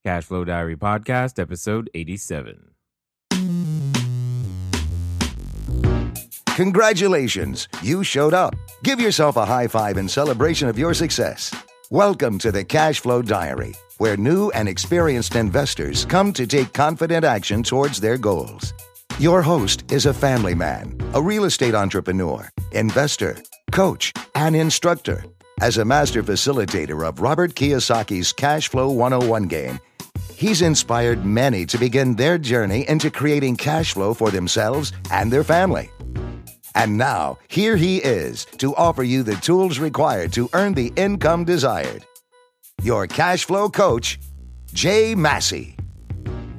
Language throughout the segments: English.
Cashflow Diary Podcast, episode 87. Congratulations, you showed up. Give yourself a high five in celebration of your success. Welcome to the Cashflow Diary, where new and experienced investors come to take confident action towards their goals. Your host is a family man, a real estate entrepreneur, investor, coach, and instructor. As a master facilitator of Robert Kiyosaki's Cashflow 101 game, he's inspired many to begin their journey into creating cash flow for themselves and their family. And now, here he is to offer you the tools required to earn the income desired. Your cash flow coach, Jay Massey.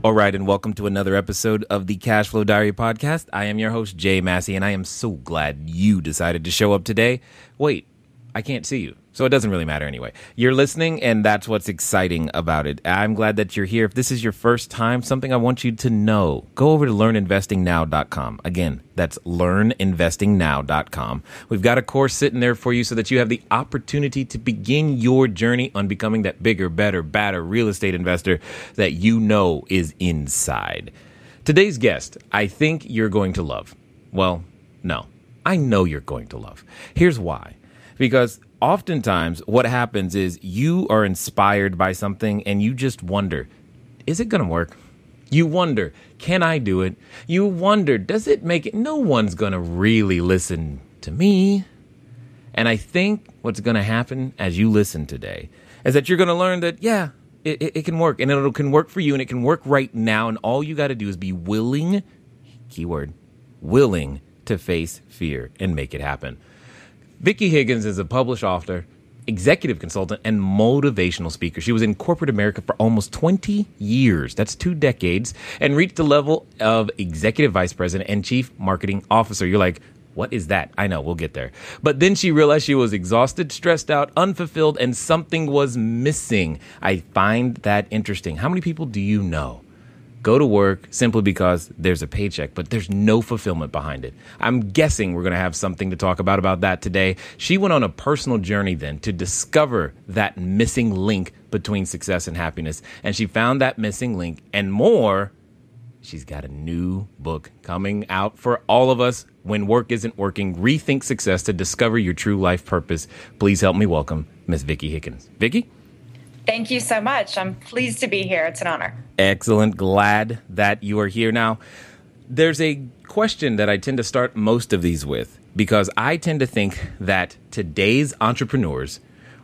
All right, and welcome to another episode of the Cashflow Diary Podcast. I am your host, Jay Massey, and I am so glad you decided to show up today. Wait, I can't see you, so it doesn't really matter anyway. You're listening, and that's what's exciting about it. I'm glad that you're here. If this is your first time, something I want you to know, go over to learninvestingnow.com. Again, that's learninvestingnow.com. We've got a course sitting there for you so that you have the opportunity to begin your journey on becoming that bigger, better, badder real estate investor that you know is inside. Today's guest, I think you're going to love. Well, no, I know you're going to love. Here's why. Because oftentimes what happens is you are inspired by something and you just wonder, is it going to work? You wonder, can I do it? You wonder, does it make it? No one's going to really listen to me. And I think what's going to happen as you listen today is that you're going to learn that, yeah, it can work, and it can work for you, and it can work right now. And all you got to do is be willing, keyword, willing to face fear and make it happen. Vicki Higgins is a published author, executive consultant, and motivational speaker. She was in corporate America for almost 20 years. That's 2 decades, and reached the level of executive vice president and chief marketing officer. You're like, what is that? I know, we'll get there. But then she realized she was exhausted, stressed out, unfulfilled, and something was missing. I find that interesting. How many people do you know go to work simply because there's a paycheck, but there's no fulfillment behind it? I'm guessing we're going to have something to talk about that today. She went on a personal journey then to discover that missing link between success and happiness. And she found that missing link and more. She's got a new book coming out for all of us. When Work Isn't Working, Rethink Success to Discover Your True Life Purpose. Please help me welcome Miss Vicki Higgins. Vicki? Thank you so much. I'm pleased to be here. It's an honor. Excellent. Glad that you are here. Now, there's a question that I tend to start most of these with, because I tend to think that today's entrepreneurs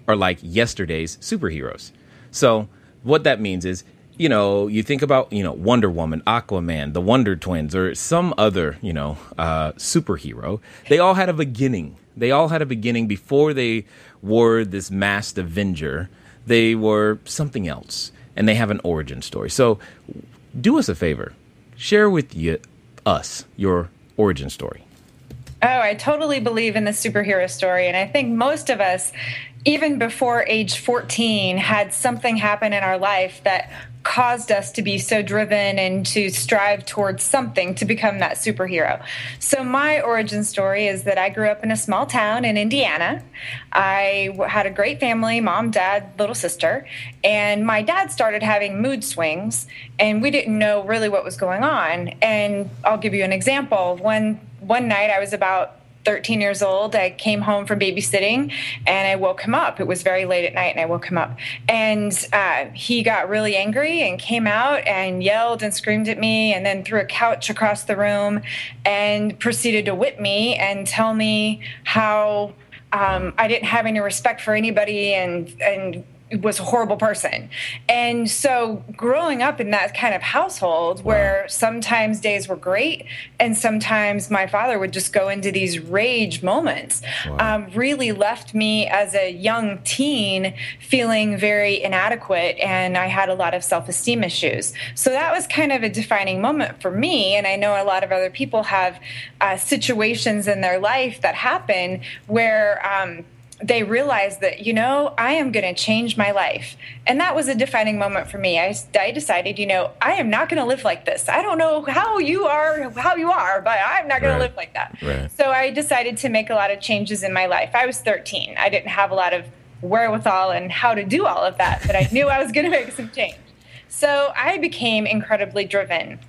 are like yesterday's superheroes. So what that means is, you think about, Wonder Woman, Aquaman, the Wonder Twins, or some other, superhero. They all had a beginning. They all had a beginning before they were this masked Avenger. They were something else, and they have an origin story. So do us a favor. Share with us your origin story. Oh, I totally believe in the superhero story. And I think most of us, even before age 14, had something happen in our life that caused us to be so driven and to strive towards something to become that superhero. So my origin story is that I grew up in a small town in Indiana. I had a great family, mom, dad, little sister, and my dad started having mood swings, and we didn't know really what was going on. And I'll give you an example. One night I was about 13 years old. I came home from babysitting and I woke him up. It was very late at night and I woke him up. And he got really angry and came out and yelled and screamed at me and then threw a couch across the room and proceeded to whip me and tell me how I didn't have any respect for anybody and was a horrible person. And so growing up in that kind of household where sometimes days were great and sometimes my father would just go into these rage moments, really left me as a young teen feeling very inadequate, and I had a lot of self-esteem issues. So that was kind of a defining moment for me, and I know a lot of other people have situations in their life that happen where they realized that, I am going to change my life. And that was a defining moment for me. I decided, I am not going to live like this. I don't know how you are, but I'm not going to live like that. Right. So I decided to make a lot of changes in my life. I was 13. I didn't have a lot of wherewithal and how to do all of that, but I knew I was going to make some change. So I became incredibly driven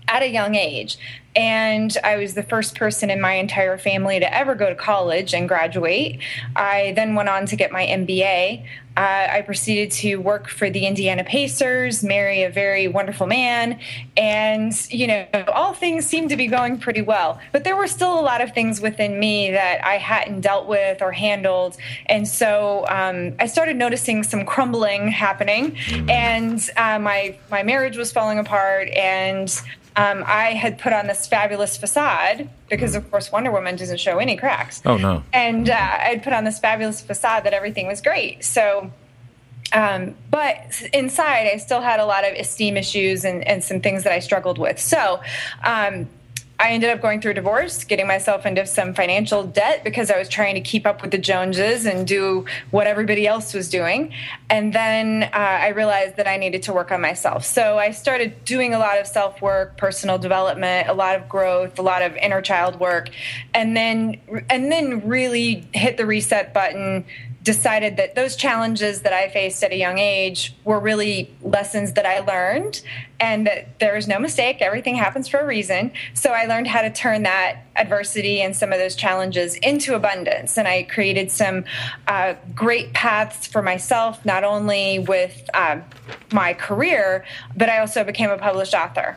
at a young age. And I was the first person in my entire family to ever go to college and graduate. I then went on to get my MBA. I proceeded to work for the Indiana Pacers, marry a very wonderful man, and, all things seemed to be going pretty well. But there were still a lot of things within me that I hadn't dealt with or handled. And so I started noticing some crumbling happening, and my marriage was falling apart, and I had put on this fabulous facade because, of course, Wonder Woman doesn't show any cracks. Oh, no. And I'd put on this fabulous facade that everything was great. So, but inside, I still had a lot of esteem issues and some things that I struggled with. So, I ended up going through a divorce, getting myself into some financial debt because I was trying to keep up with the Joneses and do what everybody else was doing. And then I realized that I needed to work on myself. So I started doing a lot of self-work, personal development, a lot of growth, a lot of inner child work, and then really hit the reset button, decided that those challenges that I faced at a young age were really lessons that I learned, and that there is no mistake. Everything happens for a reason. So I learned how to turn that adversity and some of those challenges into abundance. And I created some great paths for myself, not only with my career, but I also became a published author.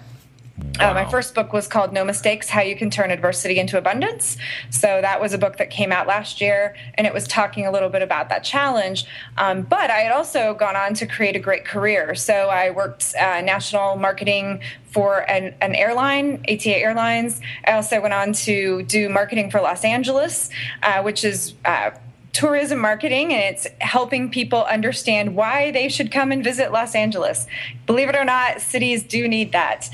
Wow. My first book was called No Mistakes, How You Can Turn Adversity into Abundance. So that was a book that came out last year, and it was talking a little bit about that challenge. But I had also gone on to create a great career. So I worked national marketing for an airline, ATA Airlines. I also went on to do marketing for Los Angeles, which is tourism marketing, and it's helping people understand why they should come and visit Los Angeles. Believe it or not, cities do need that.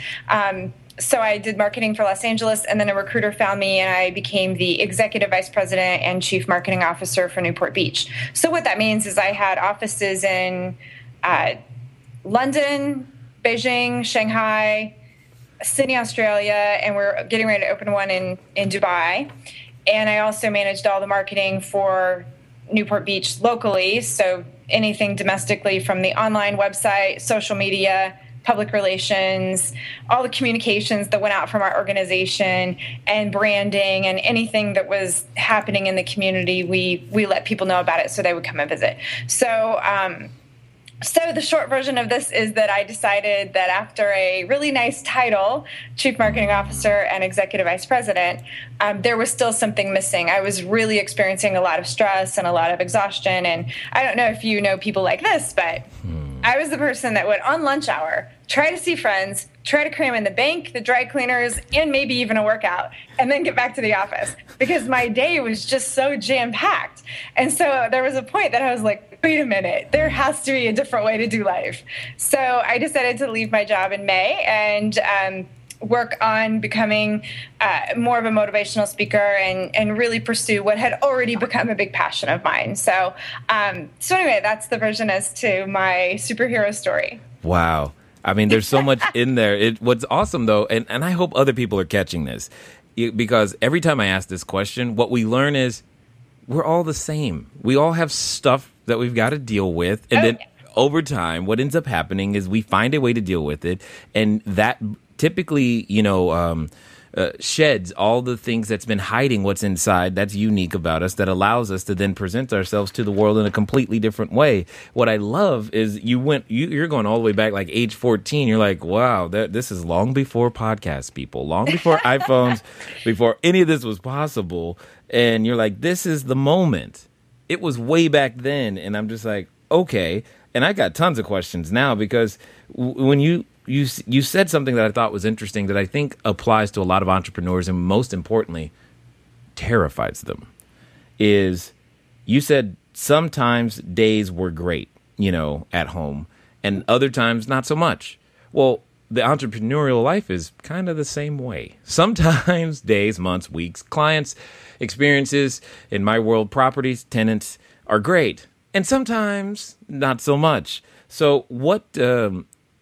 So I did marketing for Los Angeles, and then a recruiter found me, and I became the executive vice president and chief marketing officer for Newport Beach. So what that means is I had offices in London, Beijing, Shanghai, Sydney, Australia, and we're getting ready to open one in Dubai. And I also managed all the marketing for Newport Beach locally, so anything domestically from the online website, social media, public relations, all the communications that went out from our organization, and branding, and anything that was happening in the community, we let people know about it so they would come and visit. So the short version of this is that I decided that after a really nice title, Chief Marketing Officer and Executive Vice President, there was still something missing. I was really experiencing a lot of stress and a lot of exhaustion. And I don't know if you know people like this, but I was the person that would, on lunch hour, try to see friends, try to cram in the bank, the dry cleaners, and maybe even a workout, and then get back to the office because my day was just so jam-packed. And so there was a point that I was like, wait a minute, there has to be a different way to do life. So I decided to leave my job in May and work on becoming more of a motivational speaker and really pursue what had already become a big passion of mine. So anyway, that's the version as to my superhero story. Wow. I mean, there's so much in there. What's awesome, though, and I hope other people are catching this, because every time I ask this question, what we learn is we're all the same. We all have stuff that we've got to deal with. And then over time, what ends up happening is we find a way to deal with it. And that typically, sheds all the things that's been hiding what's inside that's unique about us, that allows us to then present ourselves to the world in a completely different way. What I love is you're going all the way back like age 14. You're like, wow, this is long before podcasts, people, long before iPhones, before any of this was possible. And you're like, this is the moment. It was way back then. And I'm just like, okay. And I got tons of questions now because when you said something that I thought was interesting that I think applies to a lot of entrepreneurs and most importantly, terrifies them, is you said sometimes days were great, at home, and other times not so much. Well, the entrepreneurial life is kind of the same way. Sometimes days, months, weeks, clients, experiences, in my world, properties, tenants are great. And sometimes not so much. So what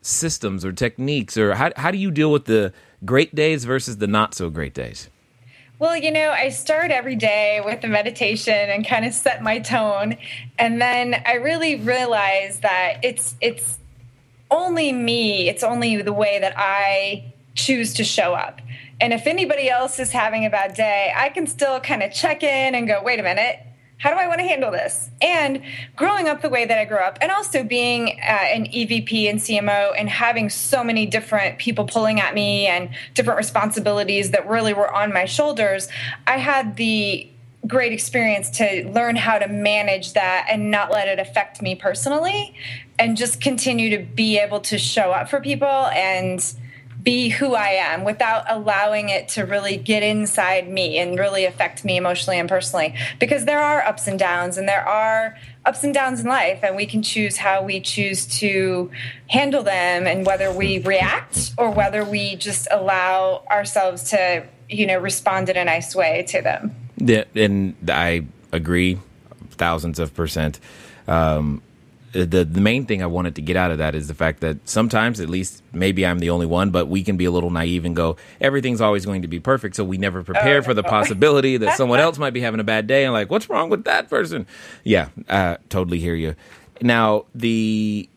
systems or techniques, or how do you deal with the great days versus the not so great days? Well, I start every day with a meditation and kind of set my tone. And then I really realize that it's only me. It's only the way that I choose to show up. And if anybody else is having a bad day, I can still kind of check in and go, wait a minute, how do I want to handle this? And growing up the way that I grew up, and also being an EVP and CMO and having so many different people pulling at me and different responsibilities that really were on my shoulders, I had the great experience to learn how to manage that and not let it affect me personally, and just continue to be able to show up for people and be who I am without allowing it to really get inside me and really affect me emotionally and personally. Because there are ups and downs, and there are ups and downs in life, and we can choose how we choose to handle them, and whether we react or whether we just allow ourselves to, respond in a nice way to them. Yeah, and I agree thousands of percent. The main thing I wanted to get out of that is the fact that sometimes, at least maybe I'm the only one, but we can be a little naive and go, everything's always going to be perfect. So we never prepare for the possibility that someone else might be having a bad day. And like, what's wrong with that person? Yeah, totally hear you. Now, the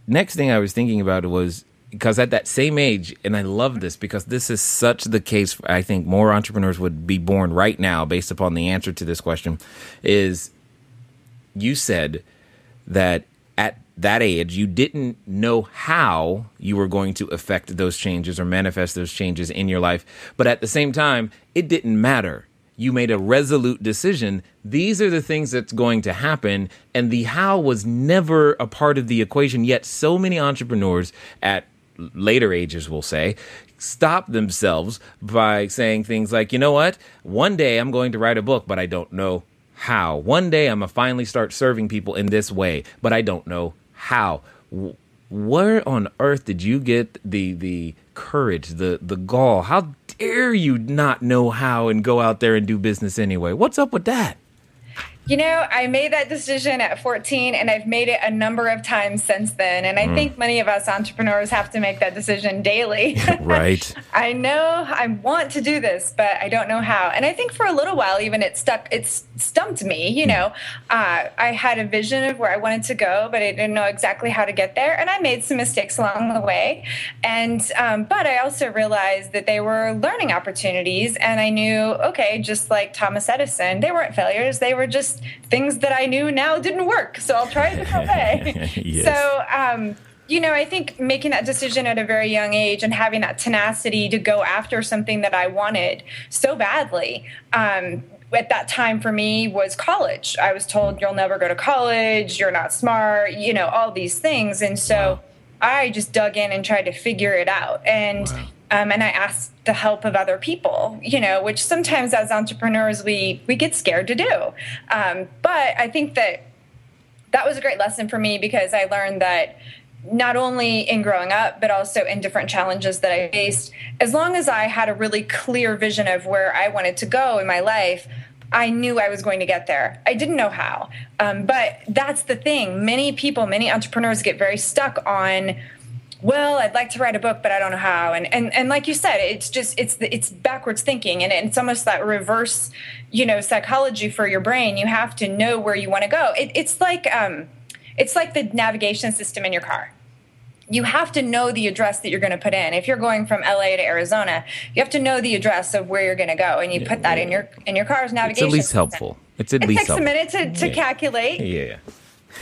next thing I was thinking about was, because at that same age, and I love this because this is such the case, I think more entrepreneurs would be born right now based upon the answer to this question, is you said that at that age, you didn't know how you were going to affect those changes or manifest those changes in your life. But at the same time, it didn't matter. You made a resolute decision. These are the things that's going to happen. And the how was never a part of the equation. Yet so many entrepreneurs at later ages, we'll say, stop themselves by saying things like, you know what? One day I'm going to write a book, but I don't know how. One day I'm going to finally start serving people in this way, but I don't know how. Where on earth did you get the courage, the gall? How dare you not know how and go out there and do business anyway? What's up with that? I made that decision at 14, and I've made it a number of times since then. And I think many of us entrepreneurs have to make that decision daily. Right. I know I want to do this, but I don't know how. And I think for a little while, even it stumped me. I had a vision of where I wanted to go, but I didn't know exactly how to get there. And I made some mistakes along the way. And, but I also realized that they were learning opportunities. And I knew, okay, just like Thomas Edison, they weren't failures. They were just things that I knew now didn't work. So I'll try a different way. Yes. So, I think making that decision at a very young age and having that tenacity to go after something that I wanted so badly, at that time for me was college. I was told, you'll never go to college, you're not smart, all these things. And so I just dug in and tried to figure it out. And and I asked the help of other people, which sometimes as entrepreneurs, we get scared to do. But I think that was a great lesson for me, because I learned that not only in growing up, but also in different challenges that I faced, as long as I had a really clear vision of where I wanted to go in my life, I knew I was going to get there. I didn't know how. But that's the thing. Many entrepreneurs get very stuck on, well, I'd like to write a book, but I don't know how. And like you said, it's backwards thinking, and it's almost that reverse, psychology for your brain. You have to know where you want to go. It's like the navigation system in your car. You have to know the address that you're going to put in. If you're going from LA to Arizona, you have to know the address of where you're going to go, and you put that in your car's navigation. It's at least system. helpful. It takes a minute to calculate. Yeah.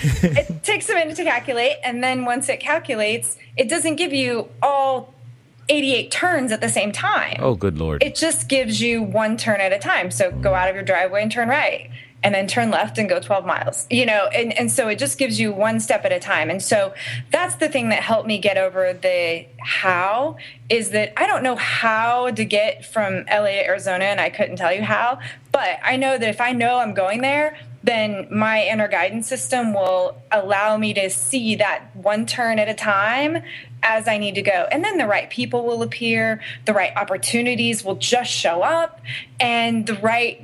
It takes a minute to calculate, and then once it calculates, it doesn't give you all 88 turns at the same time. Oh, good Lord. It just gives you one turn at a time. So go out of your driveway and turn right, and then turn left and go 12 miles, and so it just gives you one step at a time. And so that's the thing that helped me get over the how, is that I don't know how to get from LA to Arizona, and I couldn't tell you how, but I know that if I know I'm going there, then my inner guidance system will allow me to see that one turn at a time as I need to go. And then the right people will appear, the right opportunities will just show up, and the right,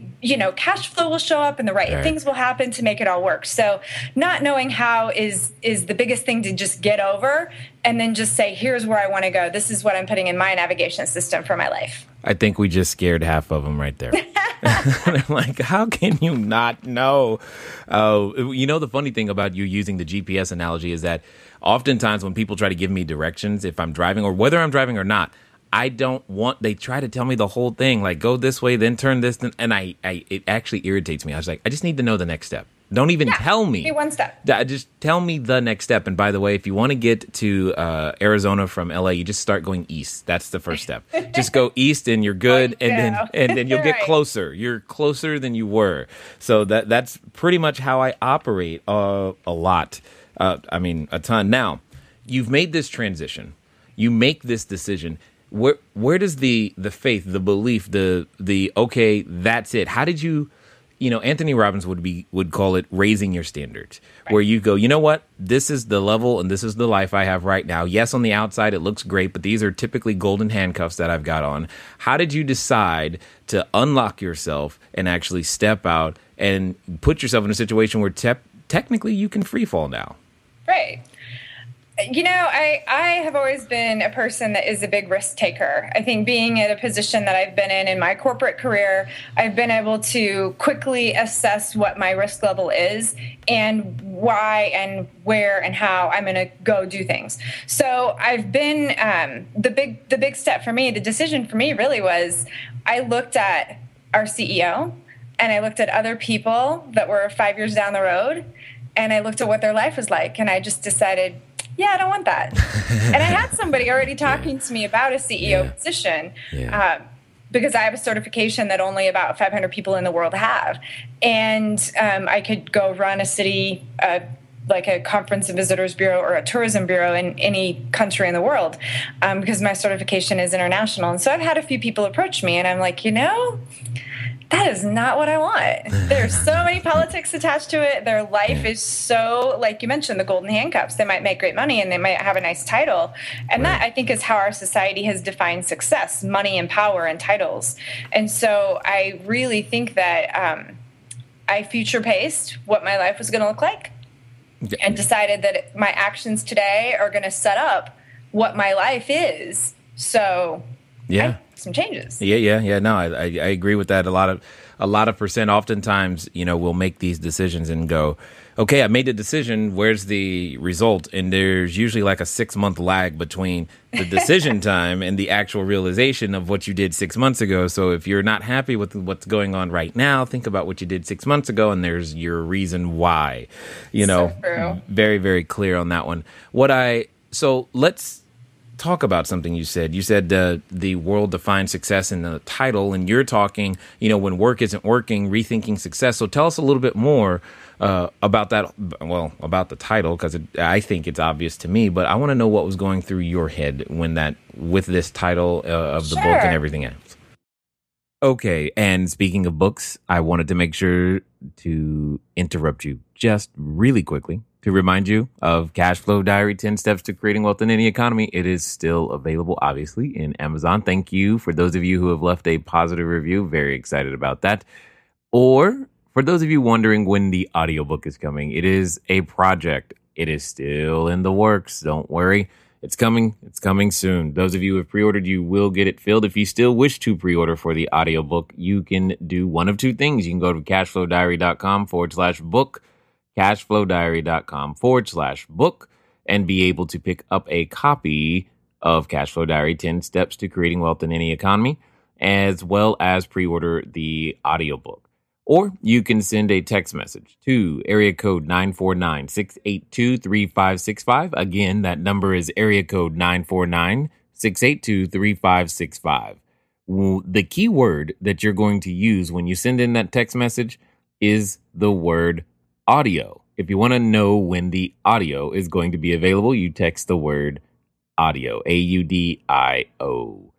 cash flow will show up, and the right things will happen to make it all work. So not knowing how is the biggest thing to just get over, and then just say, here's where I want to go. This is what I'm putting in my navigation system for my life. I think we just scared half of them right there. I'm like, how can you not know? The funny thing about you using the GPS analogy is that oftentimes when people try to give me directions, if I'm driving or whether I'm driving or not, I don't want, they try to tell me the whole thing, like go this way, then turn this, and it actually irritates me. I was like, I just need to know the next step. Don't even tell me. Be one step. Just tell me the next step. And by the way, if you want to get to Arizona from LA, you just start going east. That's the first step. Just go east and you're good. And then you'll get closer. You're closer than you were. So that's pretty much how I operate a lot. A ton. Now, you've made this transition. You make this decision. Where does the faith, the belief, the okay, that's it? How did you Anthony Robbins would call it raising your standards, where you go, you know what, this is the level and this is the life I have right now. Yes, on the outside it looks great, but these are typically golden handcuffs that I've got on. How did you decide to unlock yourself and actually step out and put yourself in a situation where technically you can free fall now? Right. I have always been a person that is a big risk taker. I think being at a position that I've been in my corporate career, I've been able to quickly assess what my risk level is and why and where and how I'm going to go do things. So I've been the big step for me, the decision for me really was I looked at our CEO and I looked at other people that were 5 years down the road and I looked at what their life was like and I just decided, I don't want that. And I had somebody already talking to me about a CEO position because I have a certification that only about 500 people in the world have. And I could go run a city like a conference and visitors bureau or a tourism bureau in any country in the world because my certification is international. And so I've had a few people approach me and I'm like, that is not what I want. There's so many politics attached to it. Their life is so, like you mentioned, the golden handcuffs. They might make great money and they might have a nice title. And that, I think, is how our society has defined success, money and power and titles. And so I really think that I future-paced what my life was going to look like and decided that my actions today are going to set up what my life is. So some changes. No, I agree with that. A lot of percent. Oftentimes, we'll make these decisions and go, okay, I made the decision. Where's the result? And there's usually like a 6-month lag between the decision time and the actual realization of what you did 6 months ago. So if you're not happy with what's going on right now, think about what you did 6 months ago, and there's your reason why. So true. Very, very clear on that one. So let's talk about something you said. You said the world defines success in the title, and you're talking, when work isn't working, rethinking success. So tell us a little bit more about that. Well, about the title, because I think it's obvious to me, but I want to know what was going through your head with this title of the book and everything else. Okay, and speaking of books, I wanted to make sure to interrupt you just really quickly to remind you of Cash Flow Diary, 10 Steps to Creating Wealth in Any Economy. It is still available, obviously, in Amazon. Thank you for those of you who have left a positive review. Very excited about that. Or for those of you wondering when the audiobook is coming, it is a project. It is still in the works. Don't worry. It's coming. It's coming soon. Those of you who have pre-ordered, you will get it filled. If you still wish to pre-order for the audiobook, you can do one of two things. You can go to cashflowdiary.com/book, cashflowdiary.com/book, and be able to pick up a copy of Cash Flow Diary, 10 Steps to Creating Wealth in Any Economy, as well as pre-order the audiobook. Or you can send a text message to area code 949-682-3565. Again, that number is area code 949-682-3565. The key word that you're going to use when you send in that text message is the word audio. If you want to know when the audio is going to be available, you text the word audio, AUDIO.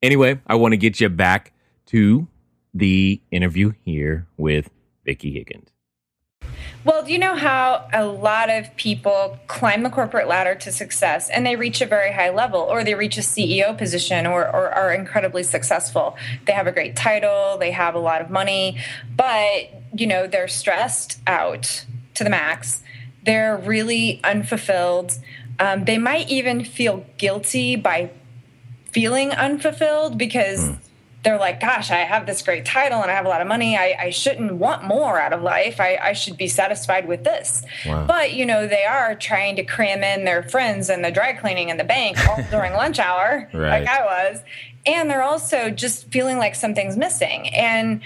Anyway, I want to get you back to the interview here with Vicki Higgins. Well, do you know how a lot of people climb the corporate ladder to success and they reach a very high level, or they reach a CEO position, or are incredibly successful? They have a great title, they have a lot of money, but, they're stressed out to the max. They're really unfulfilled. They might even feel guilty by feeling unfulfilled because they're like, gosh, I have this great title and I have a lot of money. I shouldn't want more out of life. I should be satisfied with this. Wow. But, they are trying to cram in their friends and the dry cleaning and the bank all during lunch hour, right. like I was. And they're also just feeling like something's missing. And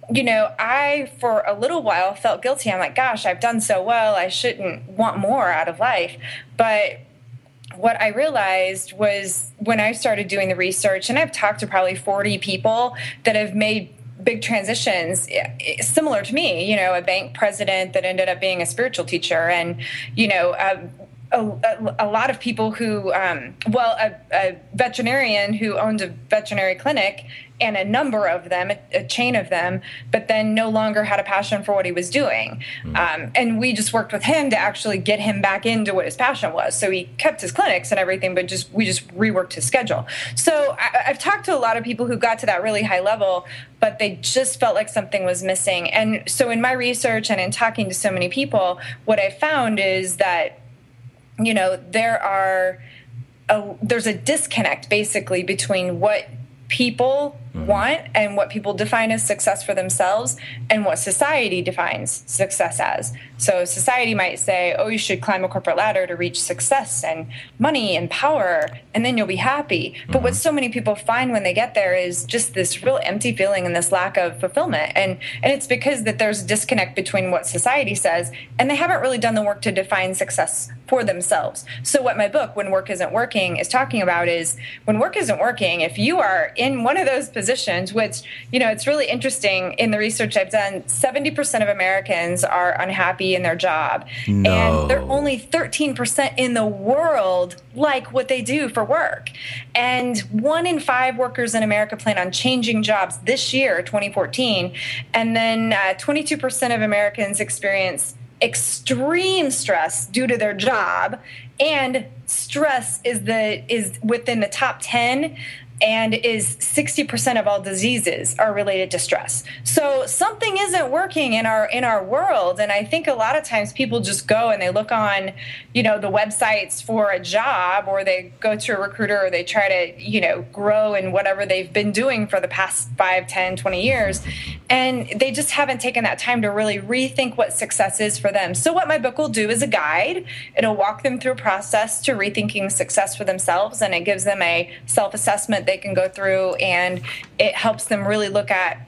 I, for a little while, felt guilty. I'm like, gosh, I've done so well. I shouldn't want more out of life. But what I realized was when I started doing the research, and I've talked to probably 40 people that have made big transitions similar to me, a bank president that ended up being a spiritual teacher, and, a lot of people who, a veterinarian who owns a veterinary clinic, and a number of them, a chain of them, but then no longer had a passion for what he was doing. And we just worked with him to actually get him back into what his passion was. So he kept his clinics and everything, but we just reworked his schedule. So I've talked to a lot of people who got to that really high level, but they just felt like something was missing. And so in my research and in talking to so many people, what I found is that there's a disconnect basically between what people want and what people define as success for themselves and what society defines success as. So society might say, oh, you should climb a corporate ladder to reach success and money and power, and then you'll be happy. But what so many people find when they get there is just this real empty feeling and this lack of fulfillment. And it's because that there's a disconnect between what society says, and they haven't really done the work to define success for themselves. So what my book, When Work Isn't Working, is talking about is when work isn't working, if you are in one of those positions, which, it's really interesting in the research I've done, 70% of Americans are unhappy in their job. No. And they're only 13% in the world like what they do for work. And 1 in 5 workers in America plan on changing jobs this year, 2014. And then 22% of Americans experience extreme stress due to their job, and stress is within the top 10 and is 60% of all diseases are related to stress. So something isn't working in our world. And I think a lot of times people just go and they look on, the websites for a job, or they go to a recruiter, or they try to, grow in whatever they've been doing for the past 5, 10, 20 years. And they just haven't taken that time to really rethink what success is for them. So what my book will do is a guide. It'll walk them through a process to rethinking success for themselves, and it gives them a self-assessment they can go through, and it helps them really look at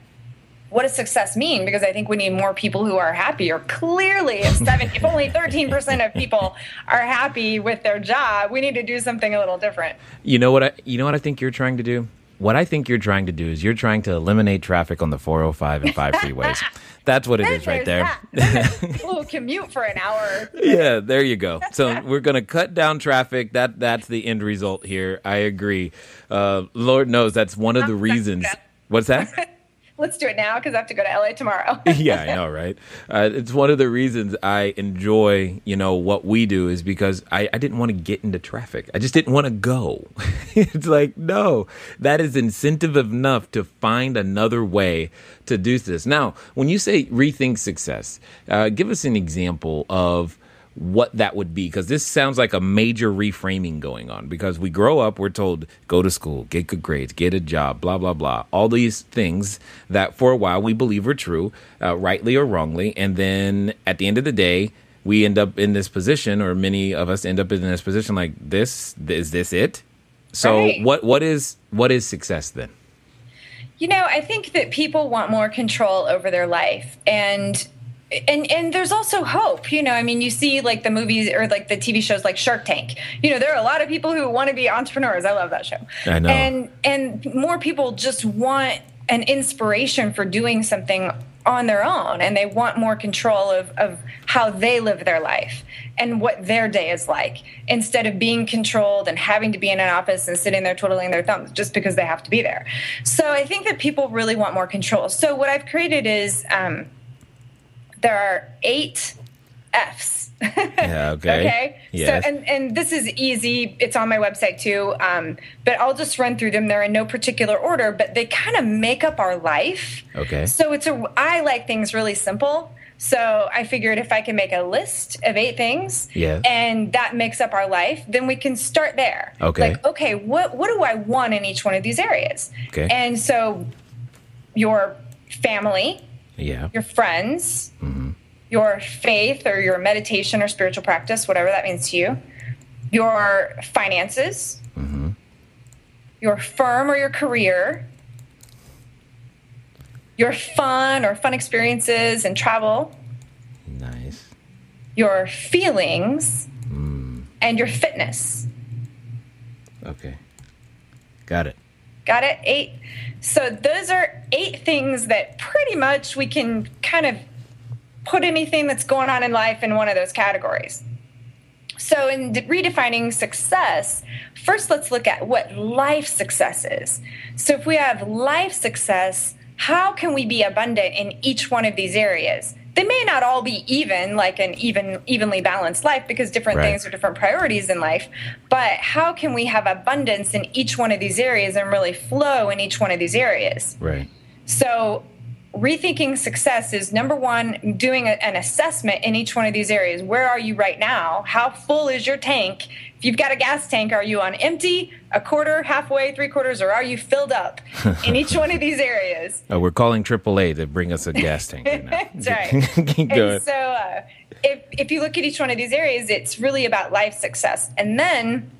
what does success mean? Because I think we need more people who are happier. Clearly, if only 13% of people are happy with their job, we need to do something a little different. You know what I think you're trying to do? What I think you're trying to do is you're trying to eliminate traffic on the 405 and 5 freeways. That's what it is right there. A little commute for an hour. Yeah, there you go. So we're going to cut down traffic. That's the end result here. I agree. Lord knows that's one of the reasons. What's that? Let's do it now because I have to go to LA tomorrow. Yeah, I know, right? It's one of the reasons I enjoy, what we do is because I didn't want to get into traffic. I just didn't want to go. It's like, no, that is incentive enough to find another way to do this. Now, when you say rethink success, give us an example of what that would be, because this sounds like a major reframing going on, because we grow up, we're told, go to school, get good grades, get a job, blah, blah, blah. All these things that for a while we believe are true, rightly or wrongly. And then at the end of the day, we end up in this position, or many of us end up in this position like this. Is this it? So right. What is success then? I think that people want more control over their life, and there's also hope, you see like the movies or like the TV shows like Shark Tank, there are a lot of people who want to be entrepreneurs. I love that show. I know. And more people just want an inspiration for doing something on their own, and they want more control of how they live their life and what their day is like, instead of being controlled and having to be in an office and sitting there twiddling their thumbs just because they have to be there. So I think that people really want more control. So what I've created is there are 8 F's. Yeah, okay. Okay. Yes. So, and this is easy. It's on my website too. But I'll just run through them. They're in no particular order, but they kind of make up our life. Okay. So I like things really simple. So I figured if I can make a list of 8 things and that makes up our life, then we can start there. Okay. Like, okay, what do I want in each one of these areas? Okay. And so your family, your friends, your faith or your meditation or spiritual practice, whatever that means to you, your finances, your firm or your career, your fun or fun experiences and travel. Nice. Your feelings and your fitness. Okay. Got it. 8. So those are 8 things that pretty much we can kind of put anything that's going on in life in one of those categories. So in redefining success, first let's look at what life success is. So if we have life success, how can we be abundant in each one of these areas? They may not all be even, like an evenly balanced life, because different things are different priorities in life. But how can we have abundance in each one of these areas and really flow in each one of these areas? Right. So rethinking success is, number one, doing an assessment in each one of these areas. Where are you right now? How full is your tank? If you've got a gas tank, are you on empty, a quarter, halfway, 3/4, or are you filled up in each one of these areas? We're calling AAA to bring us a gas tank right now. That's right. And so if you look at each one of these areas, it's really about life success. And then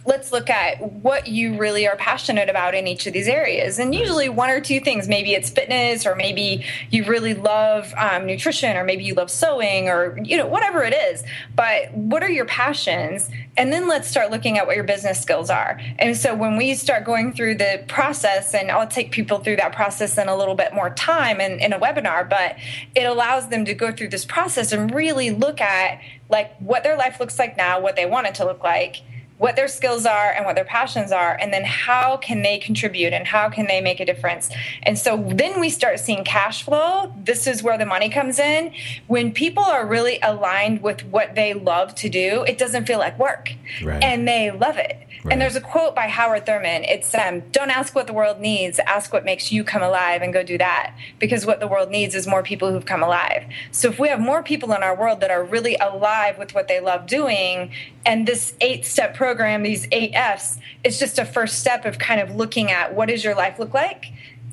let's look at what you really are passionate about in each of these areas. And usually 1 or 2 things. Maybe it's fitness, or maybe you really love nutrition, or maybe you love sewing, or, whatever it is. But what are your passions? And then let's start looking at what your business skills are. And so when we start going through the process, and I'll take people through that process in a little bit more time in a webinar, but it allows them to go through this process and really look at like what their life looks like now, what they want it to look like, what their skills are and what their passions are, and then how can they contribute and how can they make a difference. And so then we start seeing cash flow. This is where the money comes in. When people are really aligned with what they love to do, it doesn't feel like work, and they love it. Right. And there's a quote by Howard Thurman. It's, don't ask what the world needs, ask what makes you come alive, and go do that. Because what the world needs is more people who've come alive. So if we have more people in our world that are really alive with what they love doing, and this 8-step program, these 8 F's, is just a first step of kind of looking at what does your life look like,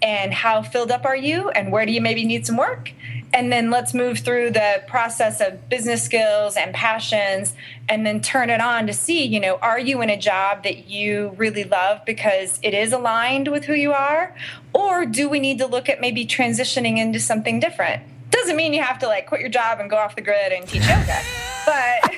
and how filled up are you, and where do you maybe need some work? And then let's move through the process of business skills and passions, and then turn it on to see, are you in a job that you really love because it is aligned with who you are? Or do we need to look at maybe transitioning into something different? Doesn't mean you have to quit your job and go off the grid and teach yoga, but...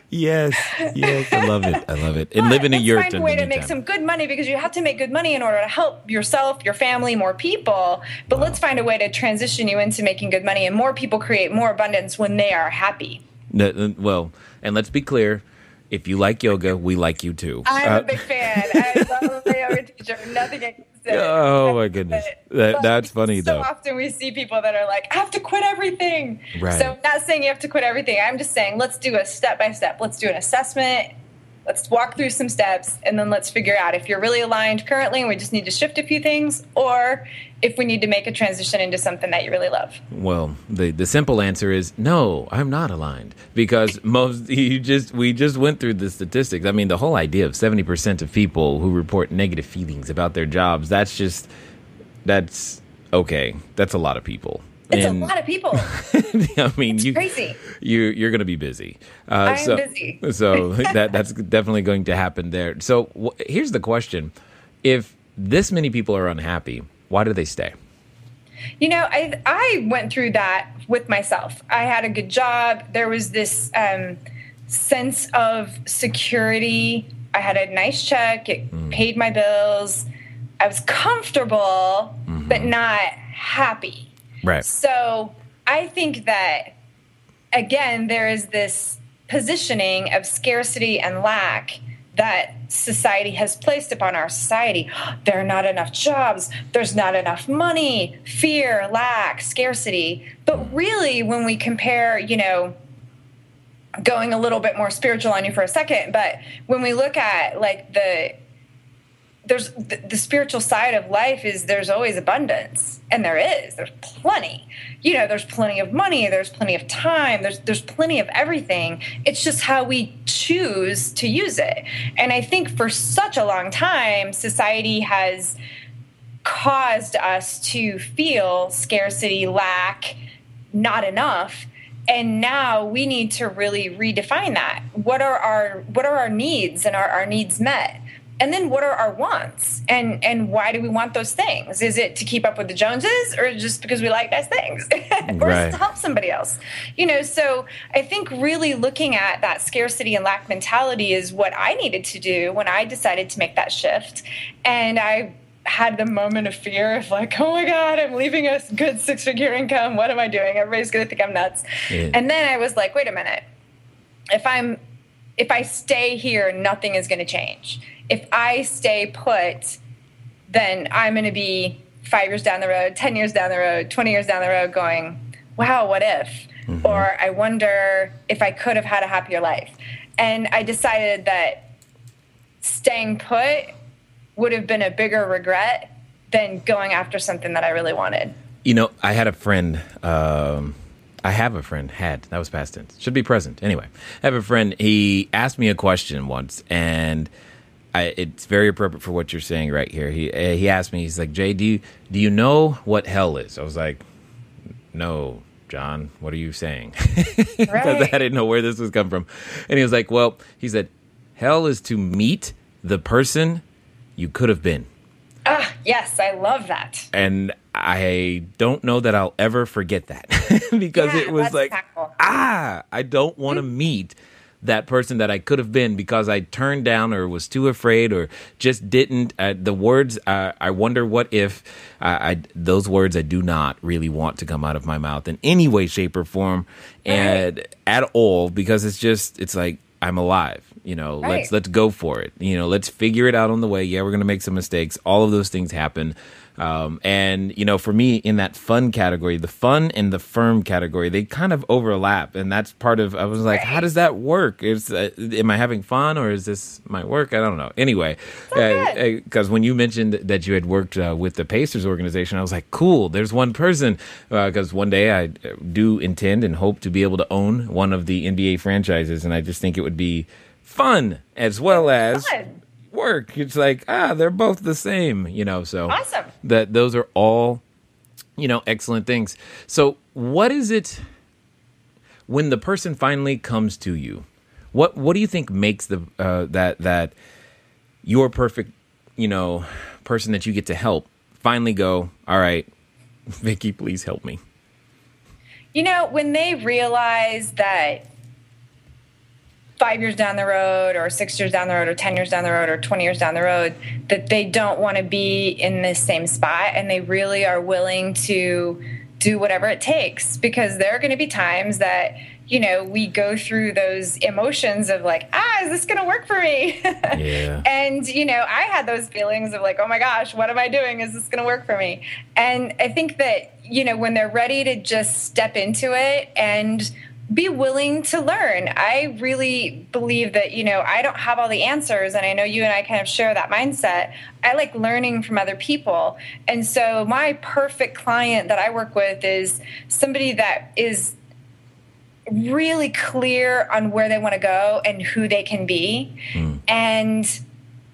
Yes, I love it. And live in a yurt. Let's find a way to make some good money, because you have to make good money in order to help yourself, your family, more people. But let's find a way to transition you into making good money, and more people create more abundance when they are happy. Well, and let's be clear. If you like yoga, we like you too. I'm a big fan. I love my yoga teacher. Nothing I can say. Oh my goodness, that's funny though. So often we see people that are like, "I have to quit everything." Right. So I'm not saying you have to quit everything. I'm just saying let's do a step by step. Let's do an assessment. Let's walk through some steps, and then let's figure out if you're really aligned currently and we just need to shift a few things, or if we need to make a transition into something that you really love. Well, the simple answer is no, I'm not aligned, because we just went through the statistics. I mean, the whole idea of 70% of people who report negative feelings about their jobs, that's okay. That's a lot of people. It's a lot of people. I mean, it's crazy. You're going to be busy. I am busy. So that's definitely going to happen there. So here's the question: if this many people are unhappy, why do they stay? I went through that with myself. I had a good job. There was this sense of security. I had a nice check. It paid my bills. I was comfortable, but not happy. Right. So I think that, again, there is this positioning of scarcity and lack that society has placed upon our society. There are not enough jobs. There's not enough money. Fear, lack, scarcity. But really, when we compare, going a little bit more spiritual on you for a second, but when we look at the there's the spiritual side of life is there's always abundance, and there's plenty. There's plenty of money, there's plenty of time, there's plenty of everything. It's just how we choose to use it. And I think for such a long time, society has caused us to feel scarcity, lack, not enough. And now we need to really redefine that. What are our needs, and are our needs met? And then what are our wants? And why do we want those things? Is it to keep up with the Joneses, or just because we like nice things? Or Right. is it to help somebody else? So I think really looking at that scarcity and lack mentality is what I needed to do when I decided to make that shift. And I had the moment of fear of like, oh my God, I'm leaving a good 6-figure income. What am I doing? Everybody's going to think I'm nuts. Yeah. And then I was like, wait a minute. If I stay here, nothing is going to change. If I stay put, then I'm going to be 5 years down the road, 10 years down the road, 20 years down the road going, wow, what if? Mm-hmm. Or I wonder if I could have had a happier life. And I decided that staying put would have been a bigger regret than going after something that I really wanted. I had a friend, that was past tense, should be present. Anyway, I have a friend, he asked me a question once, and it's very appropriate for what you're saying right here. He asked me, he's like, Jay, do you know what hell is? I was like, no, John, what are you saying? Because I didn't know where this was coming from. And he was like, well, he said, hell is to meet the person you could have been. Ah, yes, I love that. And I don't know that I'll ever forget that because it was like, impactful. I don't want to meet that person that I could have been because I turned down or was too afraid or just didn't. The words, I wonder what if those words I do not really want to come out of my mouth in any way, shape, or form, and at all, because it's like, I'm alive. Let's go for it. Let's figure it out on the way. Yeah, we're going to make some mistakes. All of those things happen. And for me, in that fun category, the fun and the firm category, they kind of overlap. And that's part of, I was like, how does that work? Am I having fun, or is this my work? I don't know. Anyway, because when you mentioned that you had worked with the Pacers organization, I was like, cool, there's one person. Because one day I do intend and hope to be able to own one of the NBA franchises. And I just think it would be fun as well as work. It's like, they're both the same, so awesome. Those are all, excellent things. So what is it when the person finally comes to you? What do you think makes that your perfect, person that you get to help finally go, all right, Vicki, please help me? When they realize that 5 years down the road, or 6 years down the road, or 10 years down the road, or 20 years down the road, that they don't want to be in this same spot, and they really are willing to do whatever it takes. Because there are going to be times that, we go through those emotions of like, is this going to work for me? Yeah. And, I had those feelings of like, oh my gosh, what am I doing? Is this going to work for me? And I think that, when they're ready to just step into it and be willing to learn. I really believe that, I don't have all the answers, and I know you and I kind of share that mindset. I like learning from other people. And so my perfect client that I work with is somebody that is really clear on where they want to go and who they can be. And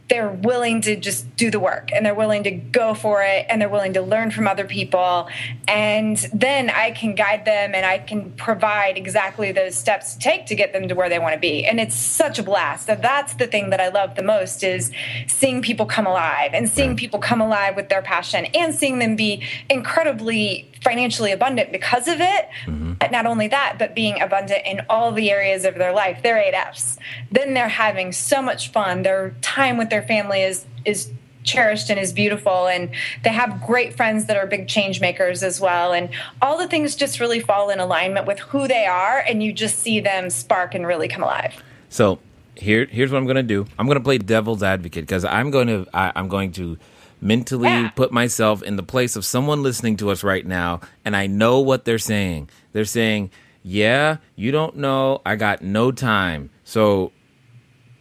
they're willing to just do the work, and they're willing to go for it, and they're willing to learn from other people. And then I can guide them, and I can provide exactly those steps to take to get them to where they want to be. And it's such a blast. So that's the thing that I love the most, is seeing people come alive, and seeing people come alive with their passion, and seeing them be incredibly financially abundant because of it. But not only that, but being abundant in all the areas of their life. They're 8Fs. Then they're having so much fun. Their time with their family is cherished and is beautiful. And they have great friends that are big change makers as well. And all the things just really fall in alignment with who they are. And you just see them spark and really come alive. So here's what I'm going to do. I'm going to play devil's advocate, because I'm going to mentally put myself in the place of someone listening to us right now, and I know what they're saying. They're saying, yeah, you don't know, I got no time. So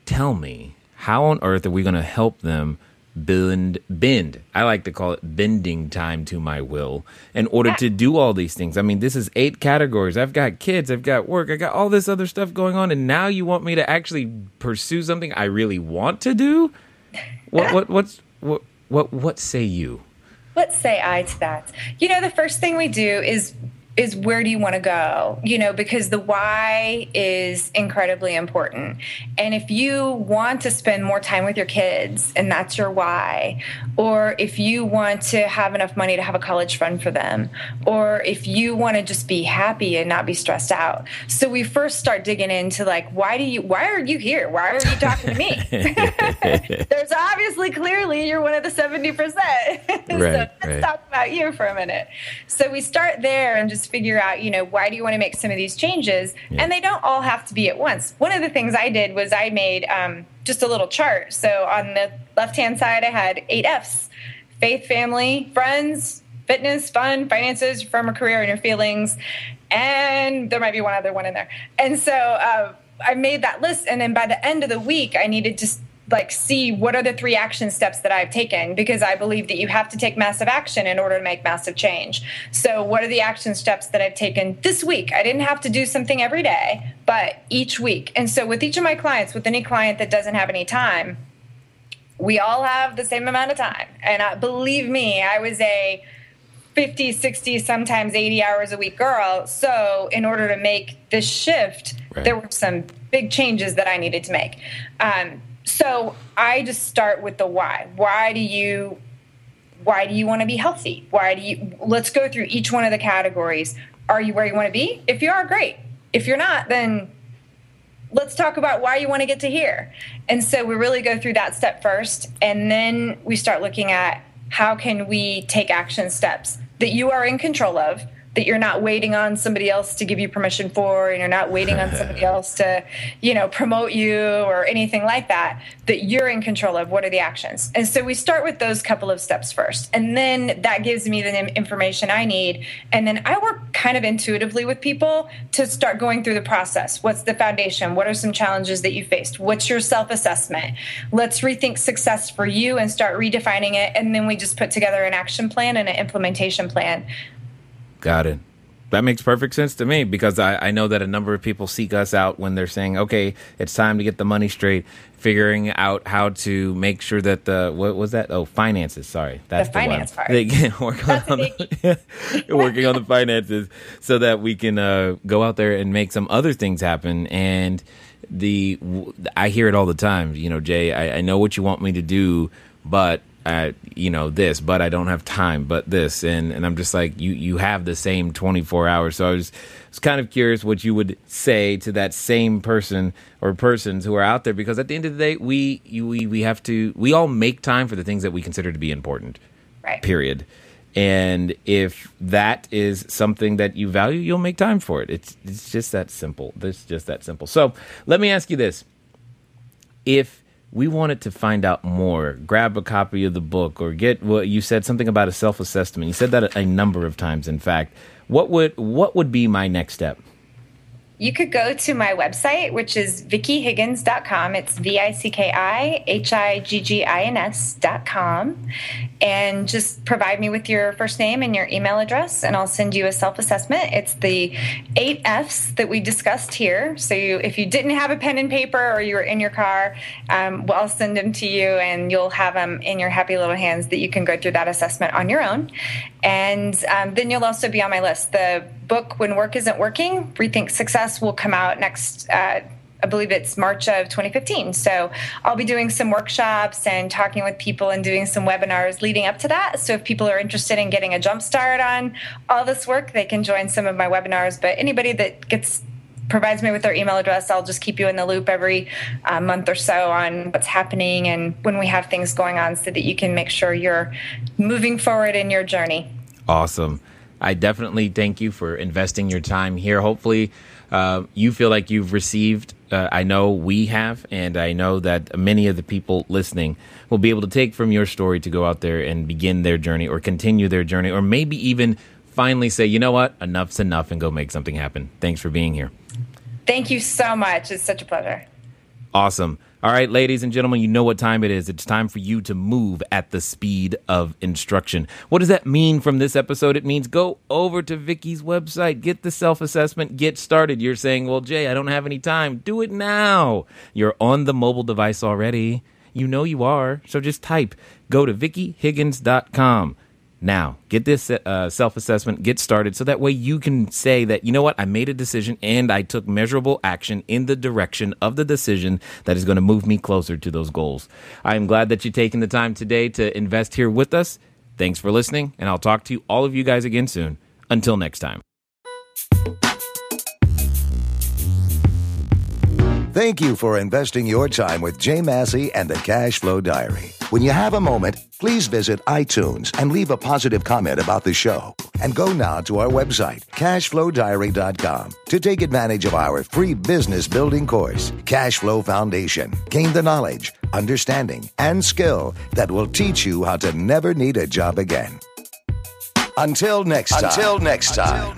tell me, how on earth are we going to help them bend. I like to call it bending time to my will in order to do all these things. I mean, this is 8 categories. I've got kids, I've got work, I got all this other stuff going on, and now you want me to actually pursue something I really want to do? What say you? What say I to that? You know, the first thing we do is where do you want to go? You know, because the why is incredibly important. And if you want to spend more time with your kids and that's your why, or if you want to have enough money to have a college fund for them, or if you want to just be happy and not be stressed out. So we first start digging into like, why are you here? Why are you talking to me? There's obviously clearly you're one of the 70%. So let's talk about you for a minute. So we start there and just figure out, you know, why do you want to make some of these changes? Yeah. And they don't all have to be at once. One of the things I did was I made just a little chart. So on the left-hand side, I had 8 F's: faith, family, friends, fitness, fun, finances, firm or career, and your feelings. And there might be one other one in there. And so I made that list. And then by the end of the week, I needed to see what are the 3 action steps that I've taken, because I believe that you have to take massive action in order to make massive change. So what are the action steps that I've taken this week? I didn't have to do something every day, but each week. And so with each of my clients, with any client that doesn't have any time, we all have the same amount of time. And believe me, I was a 50, 60, sometimes 80 hours a week girl. So in order to make this shift, there were some big changes that I needed to make. So I just start with the why. Why do you want to be healthy? Let's go through each one of the categories. Are you where you want to be? If you are, great. If you're not, then let's talk about why you want to get to here. And so we really go through that step first. And then we start looking at how can we take action steps that you are in control of, that you're not waiting on somebody else to give you permission for, and you're not waiting on somebody else to, promote you or anything like that, that you're in control of. What are the actions? And so we start with those couple of steps first. And then that gives me the information I need. And then I work kind of intuitively with people to start going through the process. What's the foundation? What are some challenges that you faced? What's your self-assessment? Let's rethink success for you and start redefining it. And then we just put together an action plan and an implementation plan. Got it. That makes perfect sense to me, because I know that a number of people seek us out when they're saying, okay, it's time to get the money straight, figuring out how to make sure that what was that? Oh, finances. Sorry. That's the finance part. They can work working on the finances so that we can go out there and make some other things happen. And I hear it all the time, Jay, I know what you want me to do, but this, but I don't have time, but this. And I'm just like, you have the same 24 hours. So I was kind of curious what you would say to that same person or persons who are out there, because at the end of the day, we all make time for the things that we consider to be important, right? Period. And if that is something that you value, you'll make time for it. It's just that simple. It's just that simple. So let me ask you this. If we wanted to find out more, grab a copy of the book, or get what you said, something about a self-assessment. You said that a number of times, in fact. What would be my next step? You could go to my website, which is VickiHiggins.com. It's VickiHiggins.com. And just provide me with your first name and your email address, and I'll send you a self-assessment. It's the 8 F's that we discussed here. So if you didn't have a pen and paper, or you were in your car, I'll send them to you, and you'll have them in your happy little hands that you can go through that assessment on your own. And then you'll also be on my list. The book, When Work Isn't Working, Rethink Success, will come out next, I believe it's March of 2015. So I'll be doing some workshops and talking with people and doing some webinars leading up to that. So if people are interested in getting a jump start on all this work, they can join some of my webinars. But anybody that provides me with their email address, I'll just keep you in the loop every month or so on what's happening and when we have things going on, so that you can make sure you're moving forward in your journey. Awesome. I definitely thank you for investing your time here. Hopefully you feel like you've received, I know we have, and I know that many of the people listening will be able to take from your story to go out there and begin their journey, or continue their journey, or maybe even finally say, you know what, enough's enough, and go make something happen. Thanks for being here. Thank you so much. It's such a pleasure. Awesome. All right, ladies and gentlemen, you know what time it is. It's time for you to move at the speed of instruction. What does that mean from this episode? It means go over to Vicki's website, get the self-assessment, get started. You're saying, well, Jay, I don't have any time. Do it now. You're on the mobile device already. You know you are. So just type, go to VickiHiggins.com. Now, get this self-assessment, get started, so that way you can say that, you know what, I made a decision and I took measurable action in the direction of the decision that is going to move me closer to those goals. I am glad that you're taking the time today to invest here with us. Thanks for listening, and I'll talk to all of you guys again soon. Until next time. Thank you for investing your time with Jay Massey and the Cash Flow Diary. When you have a moment, please visit iTunes and leave a positive comment about the show. And go now to our website, cashflowdiary.com, to take advantage of our free business building course, Cash Flow Foundation. Gain the knowledge, understanding, and skill that will teach you how to never need a job again. Until next time.